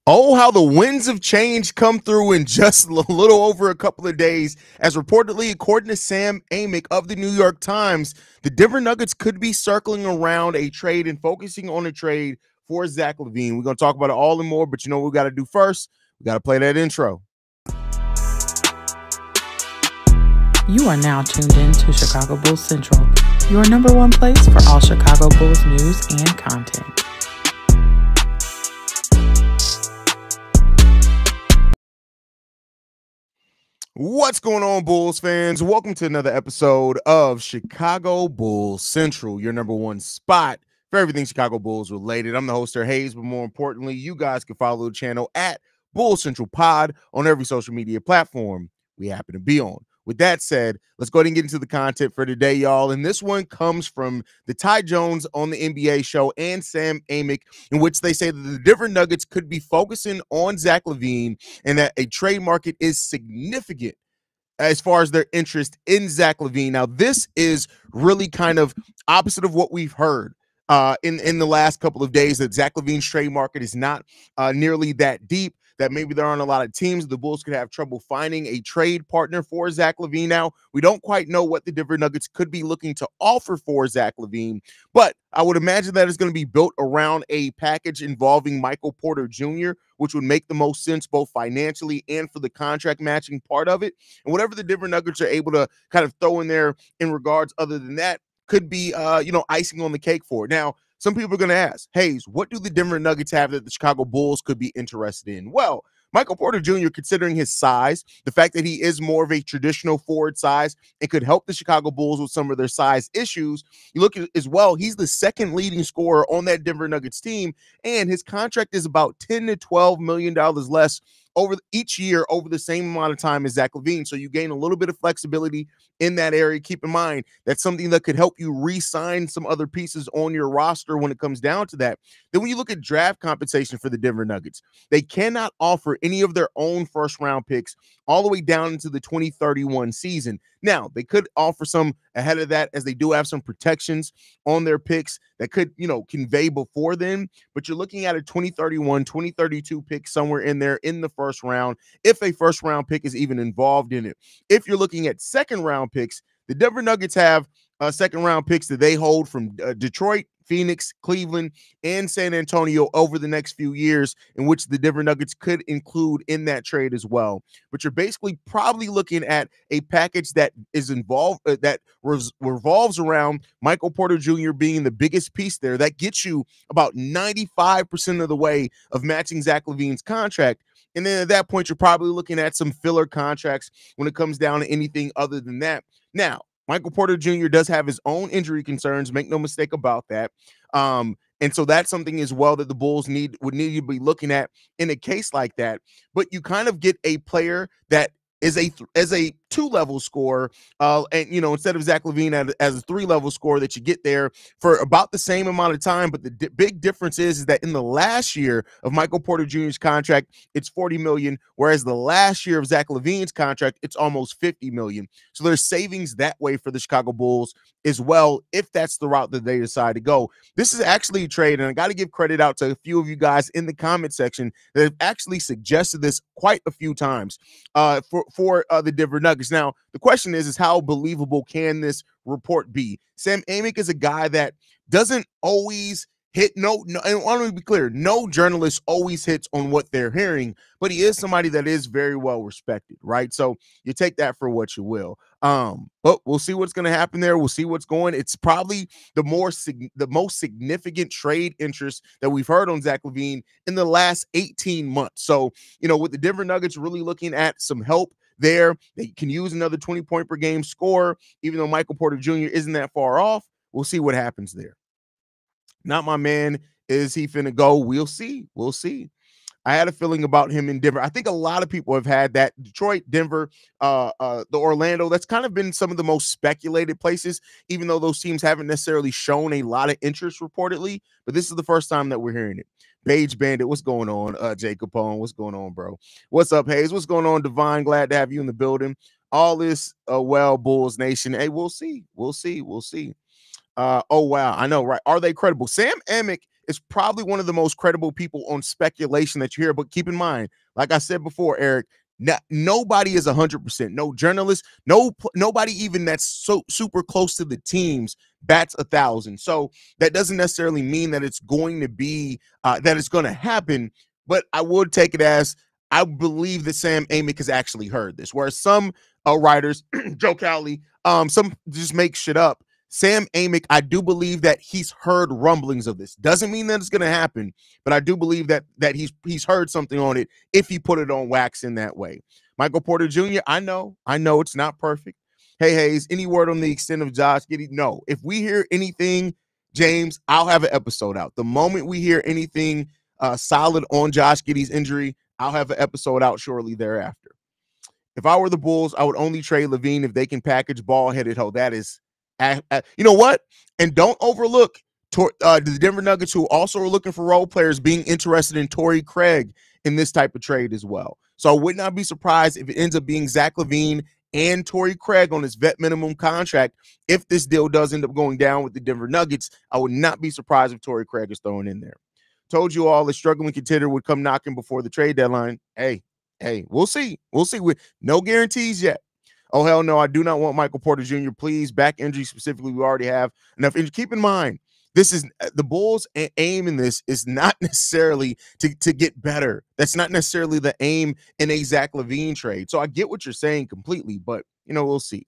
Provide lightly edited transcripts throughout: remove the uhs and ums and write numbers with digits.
Oh, how the winds of change come through in just a little over a couple of days. As reportedly, according to Sam Amick of the New York Times, the Denver Nuggets could be circling around a trade and focusing on a trade for Zach LaVine. We're going to talk about it all and more, but you know what we got to do first? We got to play that intro. You are now tuned in to Chicago Bulls Central, your number one place for all Chicago Bulls news and content. What's going on, Bulls fans? Welcome to another episode of Chicago Bulls Central, your number one spot for everything Chicago Bulls related. I'm the host here, Haize, but more importantly, you guys can follow the channel at Bulls Central Pod on every social media platform we happen to be on. With that said, let's go ahead and get into the content for today, y'all. And this one comes from the Ty Jones on the NBA show and Sam Amick, in which they say that the Denver Nuggets could be focusing on Zach LaVine and that a trade market is significant as far as their interest in Zach LaVine. Now, this is really kind of opposite of what we've heard in the last couple of days, that Zach LaVine's trade market is not nearly that deep, that maybe there aren't a lot of teams. The Bulls could have trouble finding a trade partner for Zach LaVine. Now, we don't quite know what the Denver Nuggets could be looking to offer for Zach LaVine, but I would imagine that it's going to be built around a package involving Michael Porter Jr., which would make the most sense both financially and for the contract matching part of it. And whatever the Denver Nuggets are able to kind of throw in there in regards other than that could be, icing on the cake for it. Now, some people are going to ask, Haize, what do the Denver Nuggets have that the Chicago Bulls could be interested in? Well, Michael Porter Jr., considering his size, the fact that he is more of a traditional forward size and could help the Chicago Bulls with some of their size issues. You look at as well, he's the second leading scorer on that Denver Nuggets team, and his contract is about $10 to $12 million less over each year over the same amount of time as Zach LaVine. So you gain a little bit of flexibility in that area. Keep in mind, that's something that could help you re-sign some other pieces on your roster when it comes down to that. Then when you look at draft compensation for the Denver Nuggets, they cannot offer any of their own first-round picks all the way down into the 2031 season. Now, they could offer some ahead of that, as they do have some protections on their picks that could, convey before then. But you're looking at a 2031, 2032 pick somewhere in there in the first round, if a first-round pick is even involved in it. If you're looking at second-round picks, the Denver Nuggets have second-round picks that they hold from Detroit, Phoenix, Cleveland, and San Antonio over the next few years, in which the Denver Nuggets could include in that trade as well. But you're basically probably looking at a package that is involved, that revolves around Michael Porter Jr. being the biggest piece there. That gets you about 95% of the way of matching Zach LaVine's contract. And then at that point, you're probably looking at some filler contracts when it comes down to anything other than that. Now, Michael Porter Jr. does have his own injury concerns. Make no mistake about that. And so that's something as well that the Bulls would need to be looking at in a case like that. But you kind of get a player that is as a two-level scorer, and instead of Zach LaVine as a three-level scorer, that you get there for about the same amount of time. But the big difference is that in the last year of Michael Porter Jr.'s contract, it's $40 million, whereas the last year of Zach LaVine's contract, it's almost $50 million. So there's savings that way for the Chicago Bulls as well, if that's the route that they decide to go. This is actually a trade, and I got to give credit out to a few of you guys in the comment section that have actually suggested this quite a few times for the Denver Nuggets. Now, the question is how believable can this report be? Sam Amick is a guy that doesn't always hit, and I want to be clear, no journalist always hits on what they're hearing, but he is somebody that is very well respected, right? So you take that for what you will. But we'll see what's going to happen there. We'll see what's going. It's probably the most significant trade interest that we've heard on Zach LaVine in the last 18 months. So, with the Denver Nuggets really looking at some help there, they can use another 20-point per game scorer, even though Michael Porter Jr. isn't that far off. We'll see what happens there. Not my man. Is he finna go? We'll see. We'll see. I had a feeling about him in Denver. I think a lot of people have had that. Detroit, Denver, the Orlando, that's kind of been some of the most speculated places, even though those teams haven't necessarily shown a lot of interest reportedly. But this is the first time that we're hearing it. Beige Bandit, what's going on? Jay Capone, what's going on, bro? What's up, Haize? What's going on, Divine? Glad to have you in the building. All this, Bulls Nation. Hey, we'll see. We'll see. We'll see. Oh, wow. I know, right? Are they credible? Sam Amick is probably one of the most credible people on speculation that you hear. But keep in mind, like I said before, Eric, nobody is 100%. No journalist, nobody even that's so super close to the teams bats 1,000. So that doesn't necessarily mean that it's going to be that it's going to happen. But I would take it as I believe that Sam Amick has actually heard this, whereas some writers, Joe Cowley, some just make shit up. Sam Amick, I do believe that he's heard rumblings of this. Doesn't mean that it's going to happen, but I do believe that he's heard something on it if he put it on wax in that way. Michael Porter Jr., I know it's not perfect. Hey, Haize, any word on the extent of Josh Giddey? No. If we hear anything, James, I'll have an episode out. The moment we hear anything solid on Josh Giddey's injury, I'll have an episode out shortly thereafter. If I were the Bulls, I would only trade LaVine if they can package ball-headed hoe. That is, you know what? And don't overlook the Denver Nuggets, who also are looking for role players, being interested in Torrey Craig in this type of trade as well. So I would not be surprised if it ends up being Zach LaVine and Torrey Craig on his vet minimum contract. If this deal does end up going down with the Denver Nuggets, I would not be surprised if Torrey Craig is thrown in there. Told you all the struggling contender would come knocking before the trade deadline. Hey, we'll see. We'll see. With no guarantees yet. Oh, hell no, I do not want Michael Porter Jr. Please, back injury specifically, we already have enough injury. Keep in mind, this is the Bulls' aim in this is not necessarily to get better. That's not necessarily the aim in a Zach LaVine trade. So I get what you're saying completely, but, we'll see.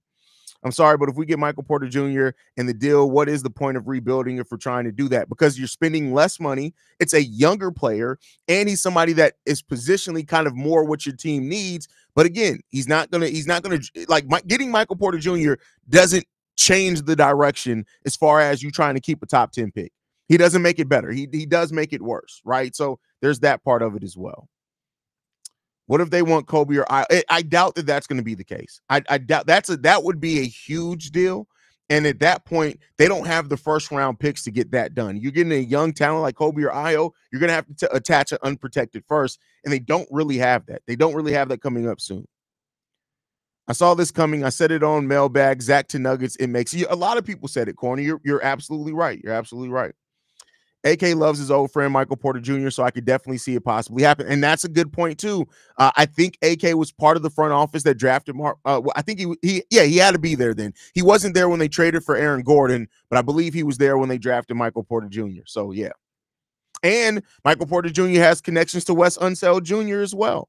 I'm sorry, but if we get Michael Porter Jr. in the deal, what is the point of rebuilding if we're trying to do that? Because you're spending less money. It's a younger player, and he's somebody that is positionally kind of more what your team needs. But again, he's not gonna getting Michael Porter Jr. doesn't change the direction as far as you trying to keep a top 10 pick. He doesn't make it better. He does make it worse, right? So there's that part of it as well. What if they want Kobe or I doubt that that's going to be the case. I doubt that would be a huge deal. And at that point, they don't have the first round picks to get that done. You're getting a young talent like Kobe or Io, you're going to have to attach an unprotected first. And they don't really have that. They don't really have that coming up soon. I saw this coming. I said it on Mailbag, Zach to Nuggets. It makes you, a lot of people said it, Corny. You're absolutely right. You're absolutely right. AK loves his old friend Michael Porter Jr., so I could definitely see it possibly happen. And that's a good point, too. I think AK was part of the front office that drafted Mark. I think he had to be there then. He wasn't there when they traded for Aaron Gordon, but I believe he was there when they drafted Michael Porter Jr. So, yeah. And Michael Porter Jr. has connections to Wes Unseld Jr. as well.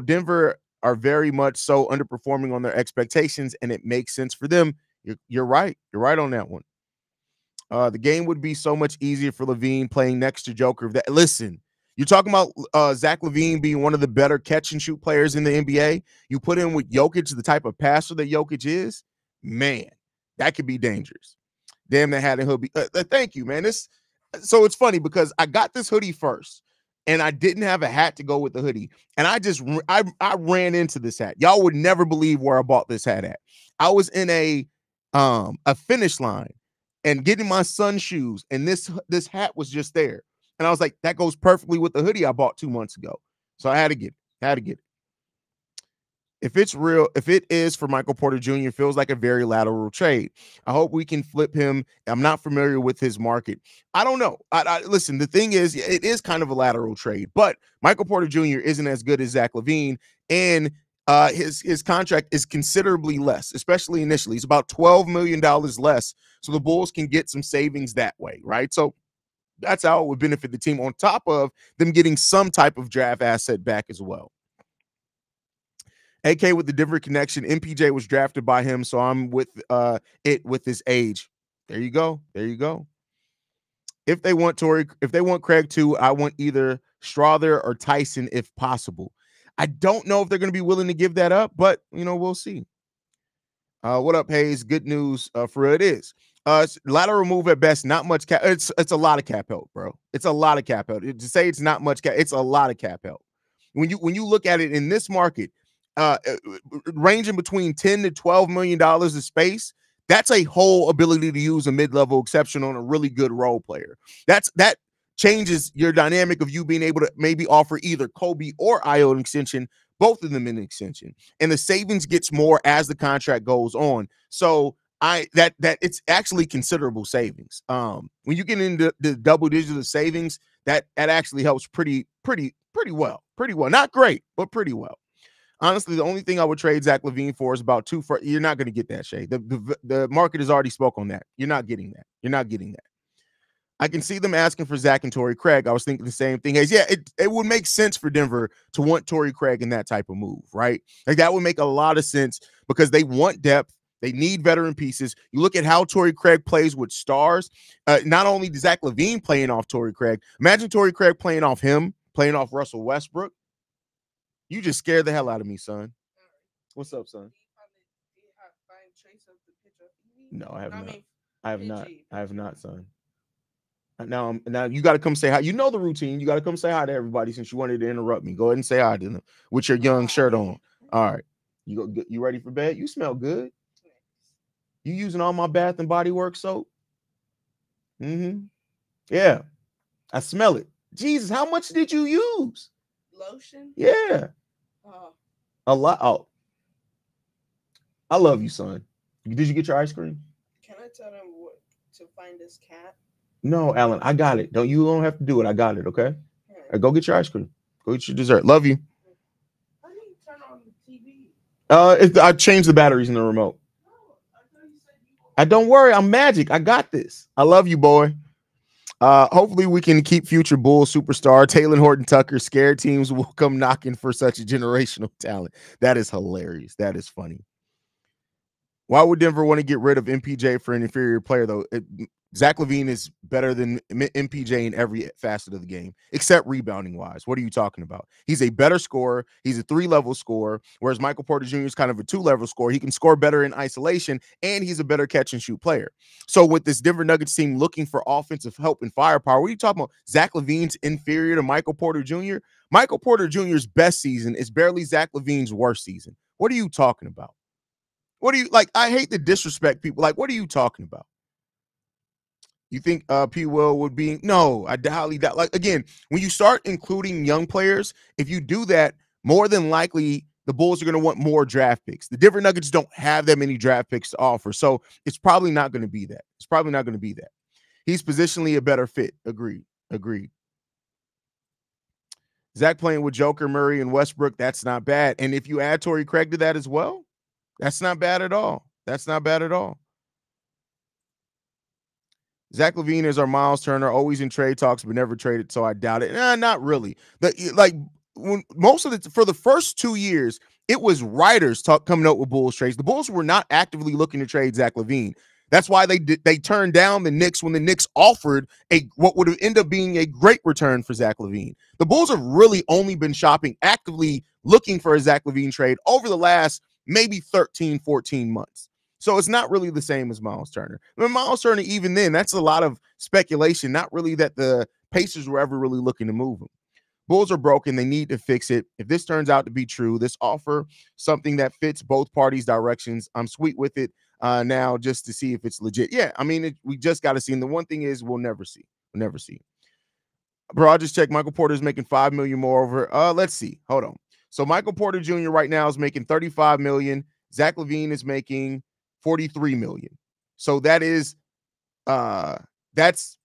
Denver are very much so underperforming on their expectations, and it makes sense for them. You're right. You're right on that one. The game would be so much easier for LaVine playing next to Joker. Listen, you're talking about Zach LaVine being one of the better catch and shoot players in the NBA. You put in with Jokic, the type of passer that Jokic is, man, that could be dangerous. Damn, that hat and hoodie. Thank you, man. So it's funny because I got this hoodie first, and I didn't have a hat to go with the hoodie, and I ran into this hat. Y'all would never believe where I bought this hat at. I was in a finish line and getting my son's shoes, and this hat was just there. And I was like, that goes perfectly with the hoodie I bought 2 months ago. So I had to get it. If it's real, if it is for Michael Porter Jr., feels like a very lateral trade. I hope we can flip him. I'm not familiar with his market. I don't know. Listen, the thing is, it is kind of a lateral trade, but Michael Porter Jr. isn't as good as Zach LaVine, and his contract is considerably less, especially initially. It's about $12 million less. So the Bulls can get some savings that way, right? So that's how it would benefit the team on top of them getting some type of draft asset back as well. AK with the Denver connection. MPJ was drafted by him, so I'm with with his age. There you go. If they want Craig too, I want either Strother or Tyson if possible. I don't know if they're going to be willing to give that up, but we'll see. What up, Haize? Good news for it is. Lateral move at best, not much cap. It's a lot of cap help, bro. It's a lot of cap help. To say it's not much cap, it's a lot of cap help. When you look at it in this market, ranging between $10 to $12 million of space, that's a whole ability to use a mid-level exception on a really good role player. That changes your dynamic of you being able to maybe offer either Kobe or Io an extension, both of them in an extension. And the savings gets more as the contract goes on. So that it's actually considerable savings. When you get into the double digits of savings, that actually helps pretty well. Pretty well. Not great, but pretty well. Honestly, the only thing I would trade Zach LaVine for is about two for. You're not going to get that, Shay. The market has already spoke on that. You're not getting that. You're not getting that. I can see them asking for Zach and Torrey Craig. I was thinking the same thing. Yeah, it would make sense for Denver to want Torrey Craig in that type of move, right? Like that would make a lot of sense because they want depth. They need veteran pieces. You look at how Torrey Craig plays with stars. Not only does Zach LaVine playing off Torrey Craig, imagine Torrey Craig playing off him, playing off Russell Westbrook. You just scared the hell out of me, son. What's up, son? No, I have not. I have not. I have not, son. Now you got to come say hi. You know the routine. You got to come say hi to everybody since you wanted to interrupt me. Go ahead and say hi to them with your young shirt on. All right. You ready for bed? You smell good. You using all my Bath and Body Works soap? Mm-hmm. Yeah. I smell it. Jesus, how much did you use? Lotion? Yeah. A lot. Oh. I love you, son. Did you get your ice cream? Can I tell them what to find this cat? No, Alan, I got it. You don't have to do it. I got it, okay? Right, go get your ice cream. Go get your dessert. Love you. How do you turn on the TV? I changed the batteries in the remote. No, I thought you said I don't worry. I'm magic. I got this. I love you, boy. Hopefully we can keep future Bulls superstar Taylor Horton Tucker. Scared teams will come knocking for such a generational talent. That is hilarious. That is funny. Why would Denver want to get rid of MPJ for an inferior player, though? Zach LaVine is better than MPJ in every facet of the game, except rebounding-wise. What are you talking about? He's a better scorer. He's a 3-level scorer, whereas Michael Porter Jr. is kind of a 2-level scorer. He can score better in isolation, and he's a better catch-and-shoot player. So with this Denver Nuggets team looking for offensive help and firepower, what are you talking about? Zach LaVine's inferior to Michael Porter Jr.? Michael Porter Jr.'s best season is barely Zach LaVine's worst season. What are you talking about? What do you like? I hate to disrespect people. Like, what are you talking about? You think P. Will would be? No, I highly doubt. Like, again, when you start including young players, if you do that, more than likely the Bulls are going to want more draft picks. The Denver Nuggets don't have that many draft picks to offer, so it's probably not going to be that. It's probably not going to be that. He's positionally a better fit. Agreed. Zach playing with Joker, Murray, and Westbrook, that's not bad. And if you add Torrey Craig to that as well, that's not bad at all. Zach LaVine is our Miles Turner, always in trade talks, but never traded, so I doubt it. Not really. For the first 2 years, it was writers coming up with Bulls trades. The Bulls were not actively looking to trade Zach LaVine. That's why they turned down the Knicks when the Knicks offered what would have ended up being a great return for Zach LaVine. The Bulls have really only been actively looking for a Zach LaVine trade over the last maybe 13, 14 months. So it's not really the same as Miles Turner. I mean, Miles Turner, even then, that's a lot of speculation, not really that the Pacers were ever really looking to move him. Bulls are broken. They need to fix it. If this turns out to be true, this offer something that fits both parties' directions. I'm sweet with it now just to see if it's legit. Yeah, I mean, we just got to see. And the one thing is we'll never see. Bro, I just checked. Michael Porter is making $5 million more over. Let's see. Hold on. So Michael Porter Jr. right now is making $35 million. Zach LaVine is making $43 million. So that is that's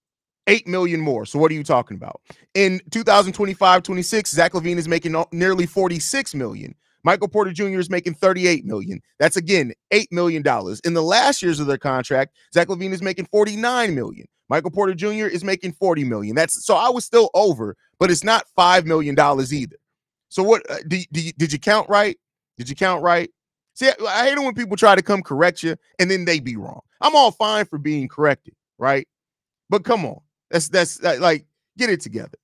$8 million more. So what are you talking about? In 2025-26, Zach LaVine is making nearly $46 million. Michael Porter Jr. is making $38 million. That's again $8 million. In the last years of their contract, Zach LaVine is making $49 million. Michael Porter Jr. is making $40 million. So I was still over, but it's not $5 million either. So what did you count right? See, I hate it when people try to come correct you and then they be wrong. I'm all fine for being corrected, right? But come on, that's like, get it together.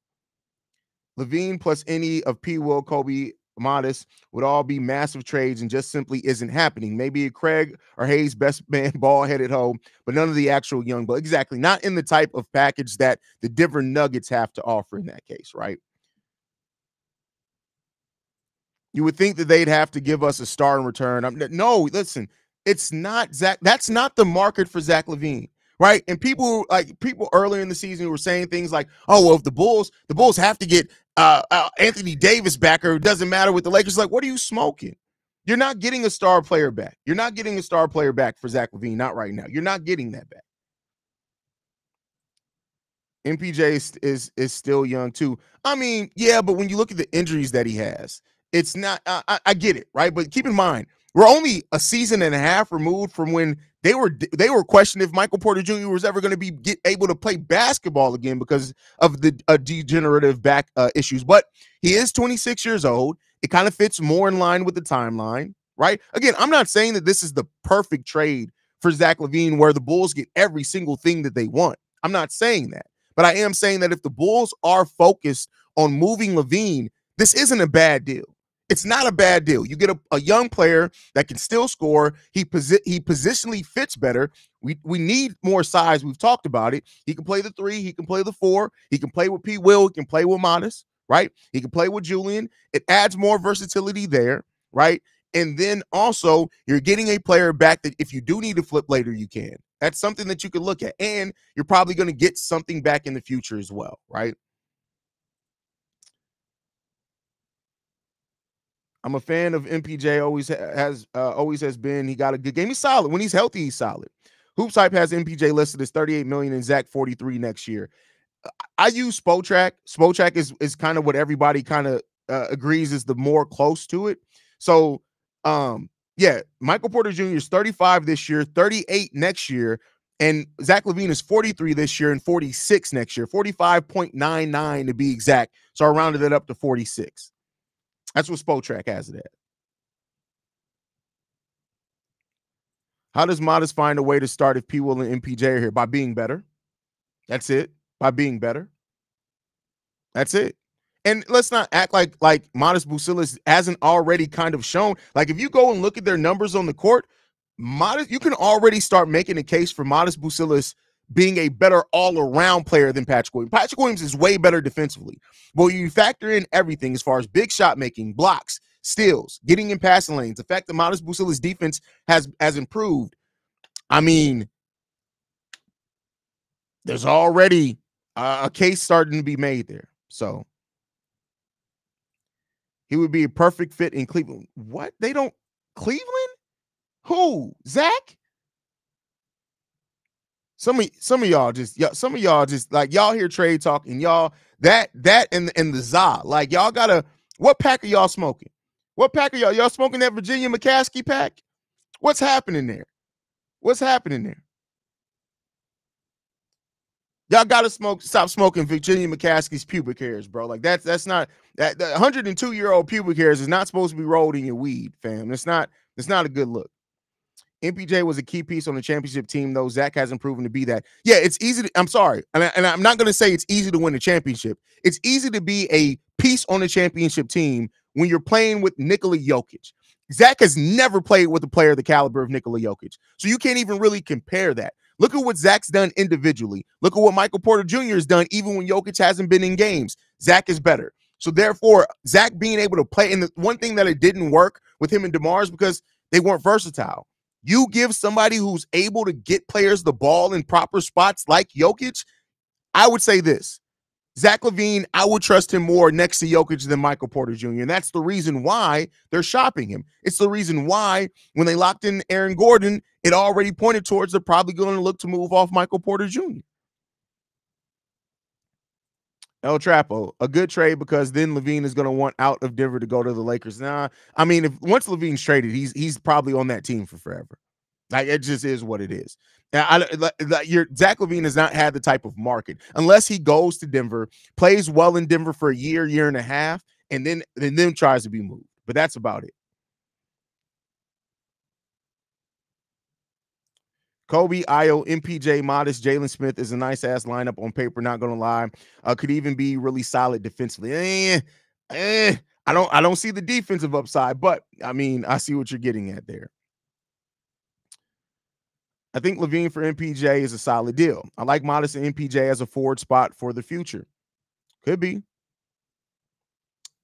LaVine plus any of P. Will, Kobe, Modest would all be massive trades and just simply isn't happening. Maybe a Craig or Haize best man ball headed home, but none of the actual young, but exactly not in the type of package that the Denver Nuggets have to offer in that case, right? You would think that they'd have to give us a star in return. No, listen, it's not Zach. That's not the market for Zach LaVine, right? And people earlier in the season were saying things like, "Oh, well, if the Bulls have to get Anthony Davis back, or it doesn't matter with the Lakers." Like, what are you smoking? You're not getting a star player back. You're not getting a star player back for Zach LaVine. Not right now. You're not getting that back. MPJ is still young too. I mean, yeah, but when you look at the injuries that he has, it's not. I get it, right? But keep in mind, we're only a season and a half removed from when they were questioning if Michael Porter Jr. was ever going to be able to play basketball again because of the degenerative back issues. But he is 26 years old. It kind of fits more in line with the timeline, right? Again, I'm not saying that this is the perfect trade for Zach LaVine where the Bulls get every single thing that they want. I'm not saying that. But I am saying that if the Bulls are focused on moving LaVine, this isn't a bad deal. It's not a bad deal. You get a young player that can still score. He positionally fits better. We need more size. We've talked about it. He can play the 3. He can play the 4. He can play with P. Will. He can play with Modest, right? He can play with Julian. It adds more versatility there, right? And then also you're getting a player back that if you do need to flip later, you can. That's something that you can look at. And you're probably going to get something back in the future as well, right? I'm a fan of MPJ. Always has been. He got a good game. He's solid. When he's healthy, he's solid. Hoops Hype has MPJ listed as 38 million and Zach 43 next year. I use Spotrac. Spotrac is kind of what everybody kind of agrees is the more close to it. So, yeah, Michael Porter Jr. is 35 this year, 38 next year, and Zach LaVine is 43 this year and 46 next year, 45.99 to be exact. So I rounded it up to 46. That's what Spotrac has it at. How does Modest find a way to start if P. Will and MPJ are here? By being better. That's it. By being better. That's it. And let's not act like Modest Bucilis hasn't already kind of shown. Like if you go and look at their numbers on the court, Modest, you can already start making a case for Modest Bucilis being a better all-around player than Patrick Williams. Patrick Williams is way better defensively. But you factor in everything as far as big shot making, blocks, steals, getting in passing lanes, the fact that Modest Bucilis' defense has improved. I mean, there's already a case starting to be made there. So he would be a perfect fit in Cleveland. What? They don't Cleveland? Who? Zach? Some of y'all just like y'all hear trade talk and y'all that and the za. Like y'all gotta, what pack are y'all smoking? What pack are y'all smoking that Virginia McCaskey pack? What's happening there? What's happening there? Y'all gotta stop smoking Virginia McCaskey's pubic hairs, bro. Like that's not that 102-year-old pubic hairs is not supposed to be rolled in your weed, fam. It's not a good look. MPJ was a key piece on the championship team, though. Zach hasn't proven to be that. Yeah, it's easy to, I'm sorry. And I'm not going to say it's easy to win a championship. It's easy to be a piece on the championship team when you're playing with Nikola Jokic. Zach has never played with a player the caliber of Nikola Jokic. So you can't even really compare that. Look at what Zach's done individually. Look at what Michael Porter Jr. has done even when Jokic hasn't been in games. Zach is better. So therefore, Zach being able to play, and the one thing that it didn't work with him and DeMar is because they weren't versatile. You give somebody who's able to get players the ball in proper spots like Jokic, I would say this. Zach LaVine, I would trust him more next to Jokic than Michael Porter Jr. And that's the reason why they're shopping him. It's the reason why when they locked in Aaron Gordon, it already pointed towards they're probably going to look to move off Michael Porter Jr. El Trapo, a good trade because then LaVine is going to want out of Denver to go to the Lakers. Nah, I mean, if once LaVine's traded, he's probably on that team for forever. Like it just is what it is. Now, Zach LaVine has not had the type of market unless he goes to Denver, plays well in Denver for a year and a half, and then tries to be moved. But that's about it. Kobe, Io, MPJ, Modest, Jalen Smith is a nice-ass lineup on paper, not going to lie. Could even be really solid defensively. I don't see the defensive upside, but, I mean, I see what you're getting at there. I think LaVine for MPJ is a solid deal. I like Modest and MPJ as a forward spot for the future. Could be.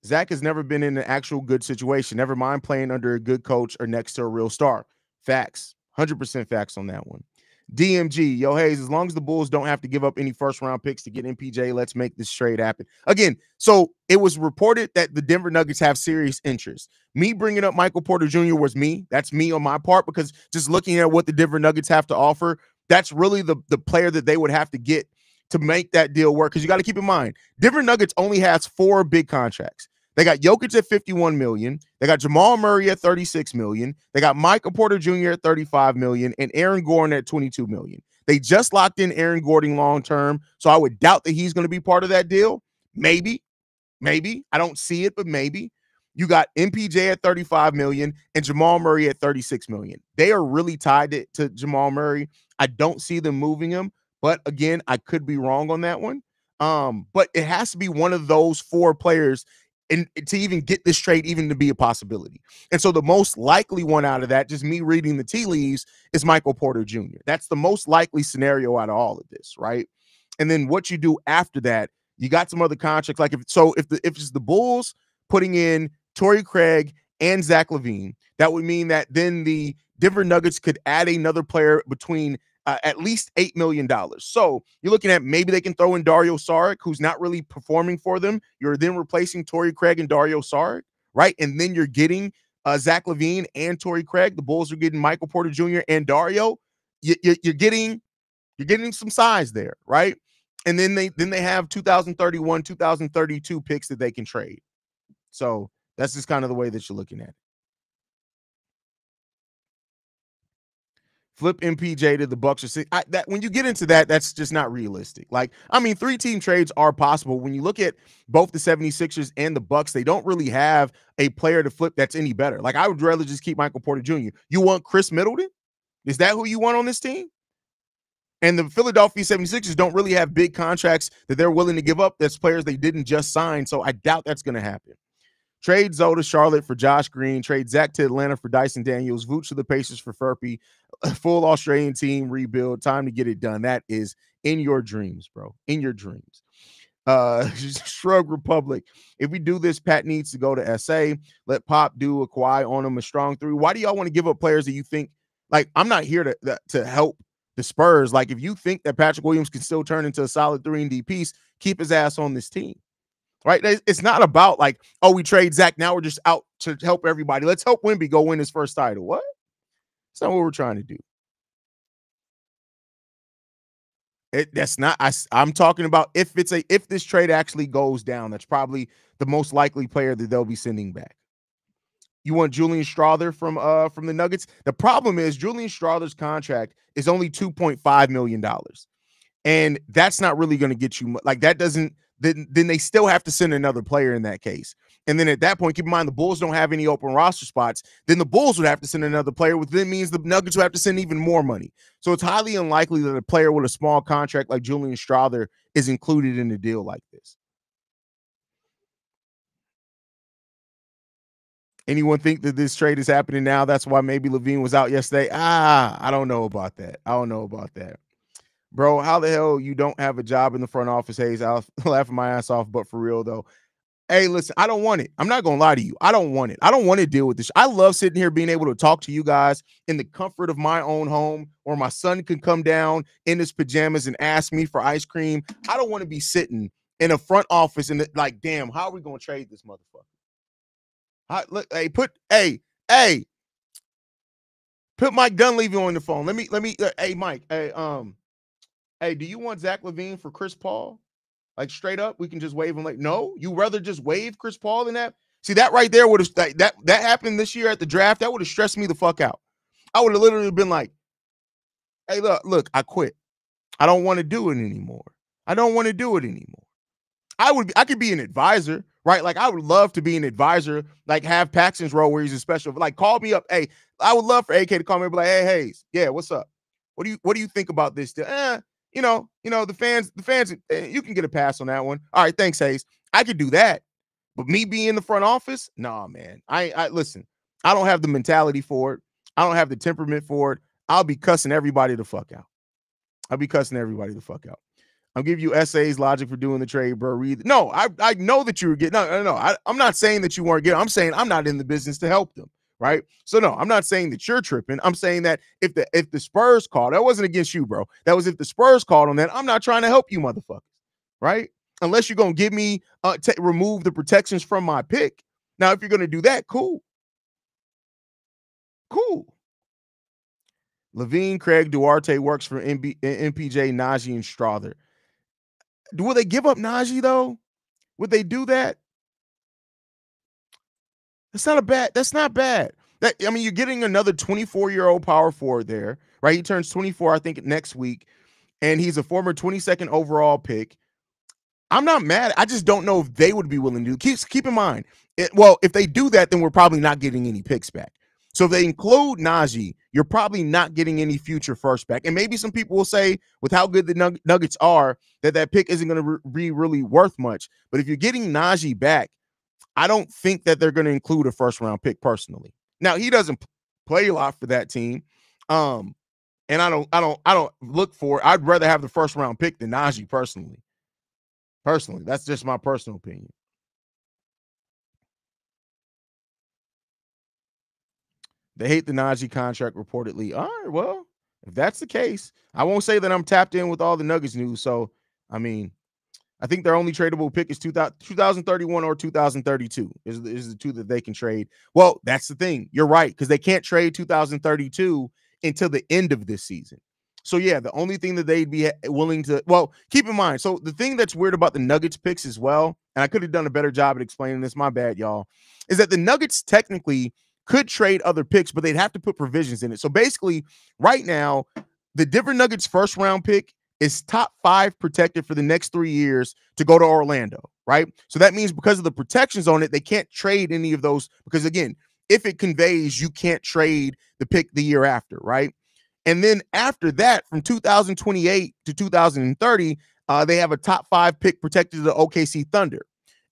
Zach has never been in an actual good situation. Never mind playing under a good coach or next to a real star. Facts. 100% facts on that one. DMG, yo, Haize, as long as the Bulls don't have to give up any first-round picks to get MPJ, let's make this trade happen. Again, so it was reported that the Denver Nuggets have serious interest. Me bringing up Michael Porter Jr. was me. That's me on my part, because just looking at what the Denver Nuggets have to offer, that's really the player that they would have to get to make that deal work. Because you got to keep in mind, Denver Nuggets only has 4 big contracts. They got Jokic at $51 million. They got Jamal Murray at $36 million. They got Michael Porter Jr. at $35 million and Aaron Gordon at $22 million. They just locked in Aaron Gordon long-term, so I would doubt that he's going to be part of that deal. Maybe. I don't see it, but maybe. You got MPJ at $35 million and Jamal Murray at $36 million. They are really tied to Jamal Murray. I don't see them moving him, but again, I could be wrong on that one. But it has to be one of those 4 players and to even get this trade even to be a possibility. And so the most likely one out of that, just me reading the tea leaves, is Michael Porter Jr. That's the most likely scenario out of all of this, right? And then what you do after that, you got some other contracts. Like if it's the Bulls putting in Torrey Craig and Zach LaVine, that would mean that then the Denver Nuggets could add another player between at least $8 million. So you're looking at maybe they can throw in Dario Saric, who's not really performing for them. You're then replacing Torrey Craig and Dario Saric, right? And then you're getting Zach LaVine and Torrey Craig. The Bulls are getting Michael Porter Jr. and Dario. You're getting some size there, right? And then they have 2031, 2032 picks that they can trade. So that's just kind of the way that you're looking at it. Flip MPJ to the Bucks or six. That when you get into that, that's just not realistic. Like, I mean, 3-team trades are possible. When you look at both the 76ers and the Bucks, they don't really have a player to flip that's any better. Like, I would rather just keep Michael Porter Jr. You want Chris Middleton? Is that who you want on this team? And the Philadelphia 76ers don't really have big contracts that they're willing to give up. That's players they didn't just sign. So I doubt that's going to happen. Trade Zoe to Charlotte for Josh Green. Trade Zach to Atlanta for Dyson Daniels. Vooch to the Pacers for Furpy. Full Australian team rebuild. Time to get it done. That is in your dreams, bro. In your dreams. Shrug Republic. If we do this, Pat needs to go to SA. Let Pop do a Kawhi on him, a strong 3. Why do y'all want to give up players that you think, like, I'm not here to help the Spurs. Like, if you think that Patrick Williams can still turn into a solid 3-and-D piece, keep his ass on this team. Right? It's not about like, oh, we trade Zach. Now we're just out to help everybody. Let's help Wemby go win his first title. What? That's not what we're trying to do. That's not. I'm talking about if this trade actually goes down, that's probably the most likely player that they'll be sending back. You want Julian Strawther from the Nuggets? The problem is Julian Strawther's contract is only $2.5 million. And that's not really going to get you like that doesn't. Then they still have to send another player in that case. And then at that point, keep in mind, the Bulls don't have any open roster spots. Then the Bulls would have to send another player, which then means the Nuggets would have to send even more money. So it's highly unlikely that a player with a small contract like Julian Strawther is included in a deal like this. Anyone think that this trade is happening now? That's why maybe LaVine was out yesterday. I don't know about that. Bro, how the hell you don't have a job in the front office, Haize? I'll laugh my ass off, but for real, though. Hey, listen, I don't want it. I'm not going to lie to you. I don't want it. I don't want to deal with this. I love sitting here being able to talk to you guys in the comfort of my own home, or my son can come down in his pajamas and ask me for ice cream. I don't want to be sitting in a front office and like, damn, how are we going to trade this motherfucker? Put Mike Dunleavy on the phone. Let me, hey, Mike, hey, do you want Zach LaVine for Chris Paul? Like, straight up, we can just waive him. Like, no, you rather just waive Chris Paul than that? See, that right there would have that happened this year at the draft. That would have stressed me the fuck out. I would have literally been like, hey, look, I quit. I don't want to do it anymore. I could be an advisor, right? Like, I would love to be an advisor, like have Paxton's role where he's a special, like, call me up. Hey, I would love for AK to call me and be like, hey, Haize, yeah, what's up? What do you think about this deal? You know, the fans, you can get a pass on that one. All right, thanks, Haize. I could do that. But me being in the front office, nah, man. I listen, I don't have the mentality for it. I don't have the temperament for it. I'll be cussing everybody the fuck out. I'll give you SA's logic for doing the trade, bro. No, I know that you were getting. No. I'm not saying that you weren't getting. I'm saying I'm not in the business to help them. right? So no, I'm not saying that you're tripping. I'm saying that if the Spurs called, that wasn't against you, bro. That was if the Spurs called on that. I'm not trying to help you, motherfuckers, right? Unless you're gonna give me remove the protections from my pick. Now, if you're gonna do that, cool. LaVine, Craig, Duarte works for MPJ, Najee, and Strother. Will they give up Najee though? Would they do that? That's not bad. I mean, you're getting another 24-year-old power forward there, right? He turns 24, I think, next week, and he's a former 22nd overall pick. I'm not mad. I just don't know if they would be willing to do. Keep in mind, if they do that, then we're probably not getting any picks back. So if they include Najee, you're probably not getting any future first back. And maybe some people will say, with how good the Nuggets are, that pick isn't going to be really worth much. But if you're getting Najee back, I don't think that they're going to include a first round pick personally. Now, he doesn't play a lot for that team. And I don't look for it. I'd rather have the first round pick than Najee personally. That's just my personal opinion. They hate the Najee contract reportedly. All right, well, if that's the case, I won't say that I'm tapped in with all the Nuggets news. So, I mean, I think their only tradable pick is 2031 or 2032 is the two that they can trade. Well, that's the thing. You're right, because they can't trade 2032 until the end of this season. So, yeah, the only thing that they'd be willing to – well, keep in mind. So, the thing that's weird about the Nuggets picks as well, and I could have done a better job at explaining this, my bad, y'all, is that the Nuggets technically could trade other picks, but they'd have to put provisions in it. So, basically, right now, the Denver Nuggets first-round pick is top 5 protected for the next 3 years to go to Orlando, right? So that means because of the protections on it, they can't trade any of those because, again, if it conveys, you can't trade the pick the year after, right? And then after that, from 2028 to 2030, they have a top 5 pick protected to the OKC Thunder.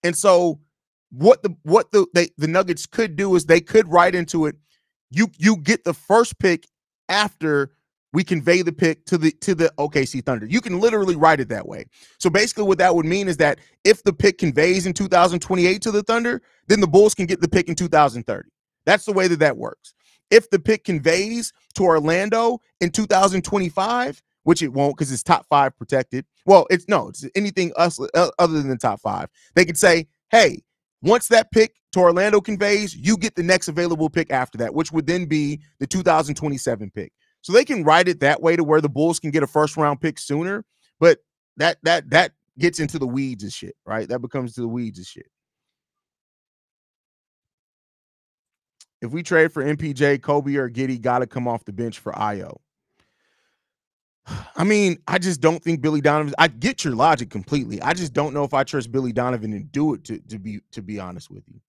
And so what the Nuggets could do is they could write into it, you get the first pick after we convey the pick to the OKC Thunder. You can literally write it that way. So basically what that would mean is that if the pick conveys in 2028 to the Thunder, then the Bulls can get the pick in 2030. That's the way that works. If the pick conveys to Orlando in 2025, which it won't because it's top 5 protected. Well, it's anything other than the top 5. They could say, hey, once that pick to Orlando conveys, you get the next available pick after that, which would then be the 2027 pick. So they can write it that way to where the Bulls can get a first-round pick sooner, but that gets into the weeds and shit, right? That becomes to the weeds and shit. If we trade for MPJ, Kobe or Giddey got to come off the bench for IO. I mean, I just don't think Billy Donovan. I get your logic completely. I just don't know if I trust Billy Donovan and do it to be honest with you.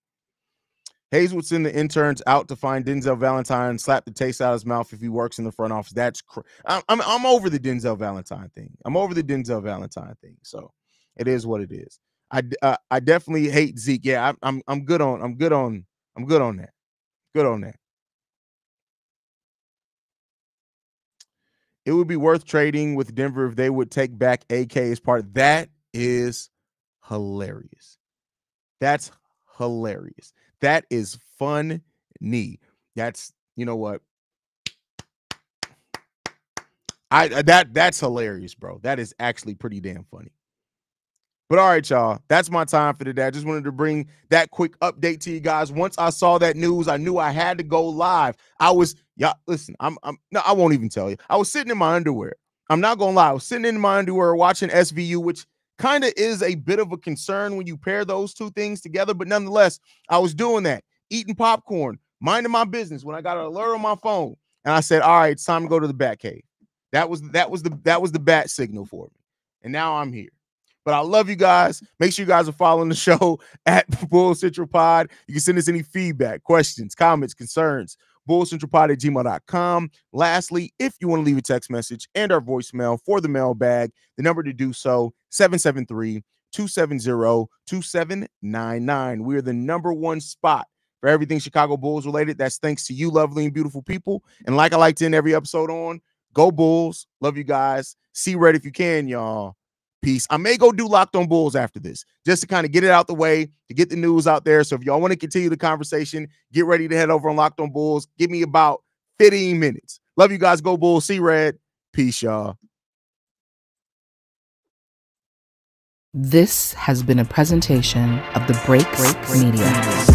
Haize would send the interns out to find Denzel Valentine, slap the taste out of his mouth if he works in the front office. That's I'm over the Denzel Valentine thing. So it is what it is. I definitely hate Zeke. Yeah, I'm good on that. Good on that. It would be worth trading with Denver if they would take back AK as part. That is hilarious. That's hilarious. That is funny. That's, you know what? That's hilarious, bro. That is actually pretty damn funny. But all right, y'all, that's my time for today. I just wanted to bring that quick update to you guys. Once I saw that news, I knew I had to go live. Listen, I won't even tell you. I was sitting in my underwear. I'm not gonna lie. I was sitting in my underwear watching SVU, which kind of is a bit of a concern when you pair those two things together. But nonetheless, I was doing that, eating popcorn, minding my business when I got an alert on my phone. And I said, all right, it's time to go to the Bat Cave. That was the bat signal for me. And now I'm here. But I love you guys. Make sure you guys are following the show at Bull Central Pod. You can send us any feedback, questions, comments, concerns, bullcentralpod@gmail.com. Lastly, if you want to leave a text message and our voicemail for the mailbag, the number to do so, 773-270-2799. We are the #1 spot for everything Chicago Bulls related. That's thanks to you, lovely and beautiful people. And like I like to end every episode on, go Bulls. Love you guys. See red if you can, y'all. piece. I may go do Locked on Bulls after this, just to kind of get it out the way, to get the news out there. So if y'all want to continue the conversation, get ready to head over on Locked on Bulls. Give me about 15 minutes. Love you guys. Go Bulls. See Red. Peace, y'all. This has been a presentation of the Break Media.